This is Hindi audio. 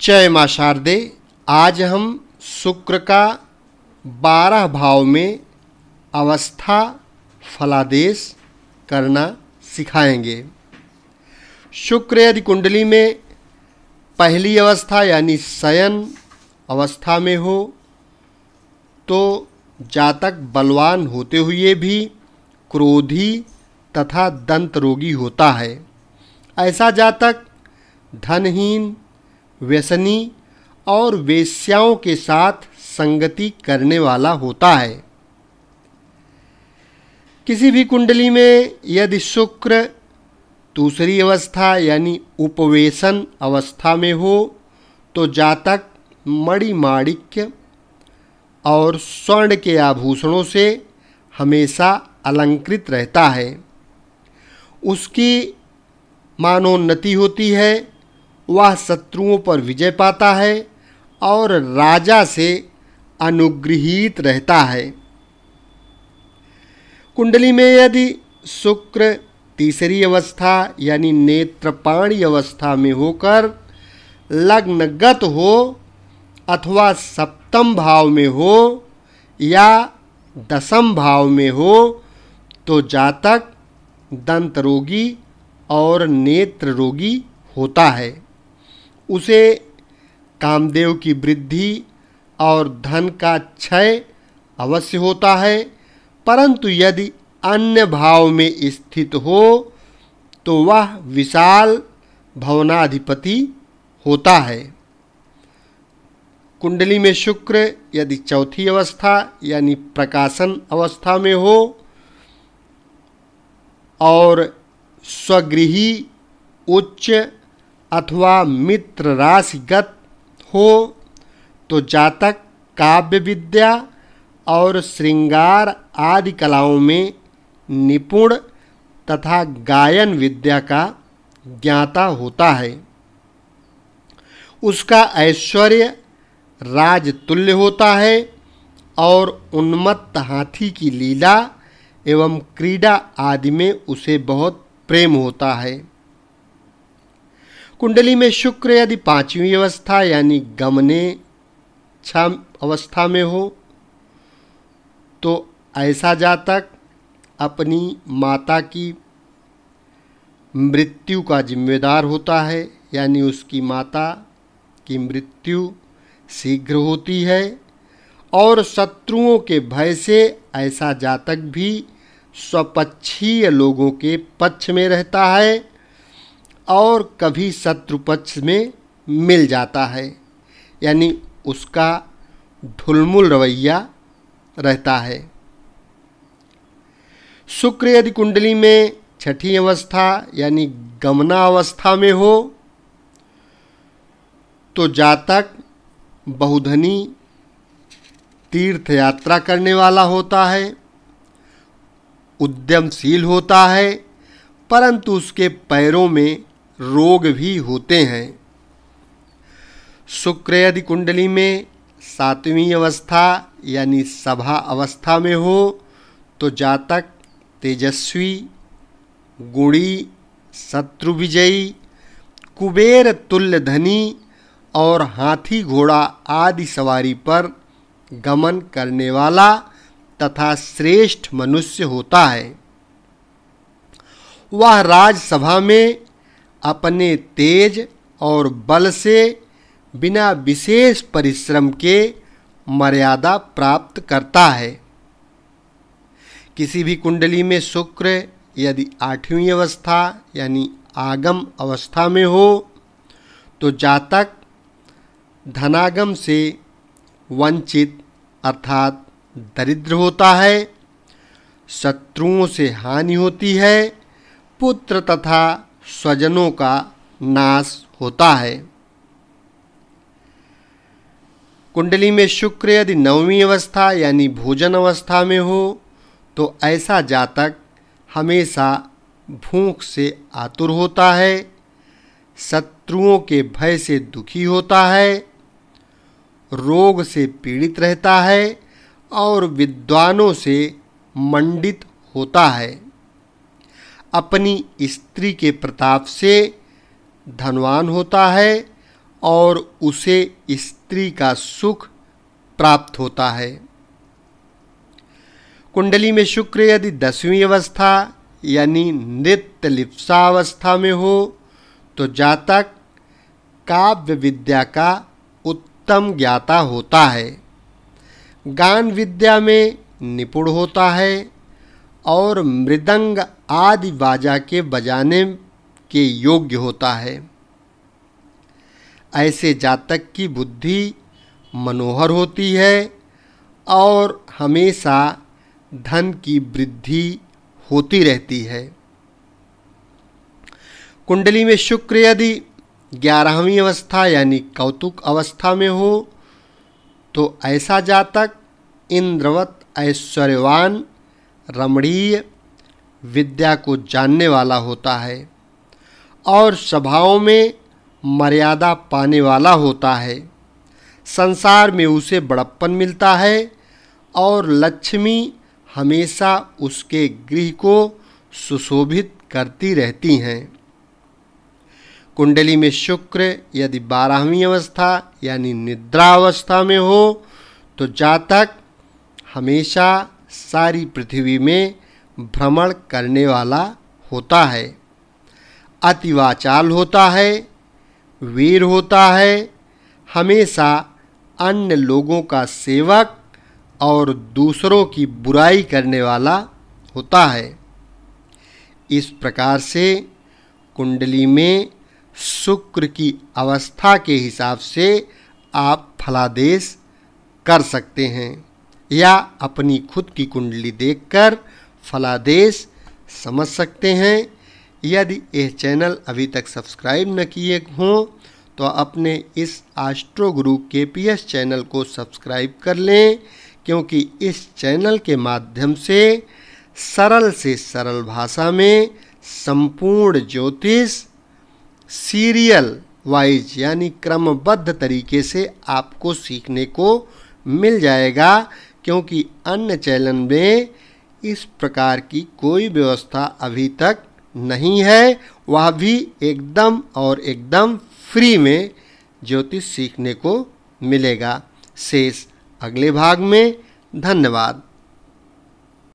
जय मां शारदे। आज हम शुक्र का 12 भाव में अवस्था फलादेश करना सिखाएंगे। शुक्र यदि कुंडली में पहली अवस्था यानी शयन अवस्था में हो तो जातक बलवान होते हुए भी क्रोधी तथा दंत रोगी होता है। ऐसा जातक धनहीन, व्यसनी और वेश्याओं के साथ संगति करने वाला होता है। किसी भी कुंडली में यदि शुक्र दूसरी अवस्था यानी उपवेशन अवस्था में हो तो जातक मणिमाणिक्य और स्वर्ण के आभूषणों से हमेशा अलंकृत रहता है। उसकी मानोन्नति होती है, वह शत्रुओं पर विजय पाता है और राजा से अनुगृहीत रहता है। कुंडली में यदि शुक्र तीसरी अवस्था यानी नेत्रपाणी अवस्था में होकर लग्नगत हो अथवा सप्तम भाव में हो या दसम भाव में हो तो जातक दंत रोगी और नेत्र रोगी होता है। उसे कामदेव की वृद्धि और धन का क्षय अवश्य होता है, परंतु यदि अन्य भाव में स्थित हो तो वह विशाल भवनाधिपति होता है। कुंडली में शुक्र यदि चौथी अवस्था यानी प्रकाशन अवस्था में हो और स्वगृही उच्च अथवा मित्र राशिगत हो तो जातक काव्य विद्या और श्रृंगार आदि कलाओं में निपुण तथा गायन विद्या का ज्ञाता होता है। उसका ऐश्वर्य राजतुल्य होता है और उन्मत्त हाथी की लीला एवं क्रीड़ा आदि में उसे बहुत प्रेम होता है। कुंडली में शुक्र यदि पांचवी अवस्था यानी गमने छम अवस्था में हो तो ऐसा जातक अपनी माता की मृत्यु का जिम्मेदार होता है, यानी उसकी माता की मृत्यु शीघ्र होती है और शत्रुओं के भय से ऐसा जातक भी स्वपक्षीय लोगों के पक्ष में रहता है और कभी शत्रु पक्ष में मिल जाता है, यानी उसका ढुलमुल रवैया रहता है। शुक्र यदि कुंडली में छठी अवस्था यानी गमना अवस्था में हो तो जातक बहुधनी तीर्थ यात्रा करने वाला होता है, उद्यमशील होता है, परंतु उसके पैरों में रोग भी होते हैं। शुक्र यदि कुंडली में सातवीं अवस्था यानी सभा अवस्था में हो तो जातक तेजस्वी, गुणी, शत्रु विजयी, कुबेर तुल्य धनी और हाथी घोड़ा आदि सवारी पर गमन करने वाला तथा श्रेष्ठ मनुष्य होता है। वह राजसभा में अपने तेज और बल से बिना विशेष परिश्रम के मर्यादा प्राप्त करता है। किसी भी कुंडली में शुक्र यदि आठवीं अवस्था यानी आगम अवस्था में हो तो जातक धनागम से वंचित अर्थात दरिद्र होता है, शत्रुओं से हानि होती है, पुत्र तथा स्वजनों का नाश होता है। कुंडली में शुक्र यदि नवमीं अवस्था यानी भोजन अवस्था में हो तो ऐसा जातक हमेशा भूख से आतुर होता है, शत्रुओं के भय से दुखी होता है, रोग से पीड़ित रहता है और विद्वानों से मंडित होता है। अपनी स्त्री के प्रताप से धनवान होता है और उसे स्त्री का सुख प्राप्त होता है। कुंडली में शुक्र यदि 10वीं अवस्था यानी नृत्य लिप्सावस्था में हो तो जातक काव्य विद्या का उत्तम ज्ञाता होता है, गान विद्या में निपुण होता है और मृदंग आदि बाजा के बजाने के योग्य होता है। ऐसे जातक की बुद्धि मनोहर होती है और हमेशा धन की वृद्धि होती रहती है। कुंडली में शुक्र यदि 11वीं अवस्था यानी कौतुक अवस्था में हो तो ऐसा जातक इंद्रवत ऐश्वर्यवान रमणीय विद्या को जानने वाला होता है और सभाओं में मर्यादा पाने वाला होता है। संसार में उसे बड़प्पन मिलता है और लक्ष्मी हमेशा उसके गृह को सुशोभित करती रहती हैं। कुंडली में शुक्र यदि 12वीं अवस्था यानी निद्रा अवस्था में हो तो जातक हमेशा सारी पृथ्वी में भ्रमण करने वाला होता है, अतिवाचाल होता है, वीर होता है, हमेशा अन्य लोगों का सेवक और दूसरों की बुराई करने वाला होता है। इस प्रकार से कुंडली में शुक्र की अवस्था के हिसाब से आप फलादेश कर सकते हैं या अपनी खुद की कुंडली देखकर फलादेश समझ सकते हैं। यदि यह चैनल अभी तक सब्सक्राइब न किए हों तो अपने इस एस्ट्रो गुरु KPS चैनल को सब्सक्राइब कर लें, क्योंकि इस चैनल के माध्यम से सरल से सरल भाषा में संपूर्ण ज्योतिष सीरियल वाइज यानी क्रमबद्ध तरीके से आपको सीखने को मिल जाएगा, क्योंकि अन्य चैनल में इस प्रकार की कोई व्यवस्था अभी तक नहीं है, वह भी एकदम फ्री में ज्योतिष सीखने को मिलेगा। शेष अगले भाग में। धन्यवाद।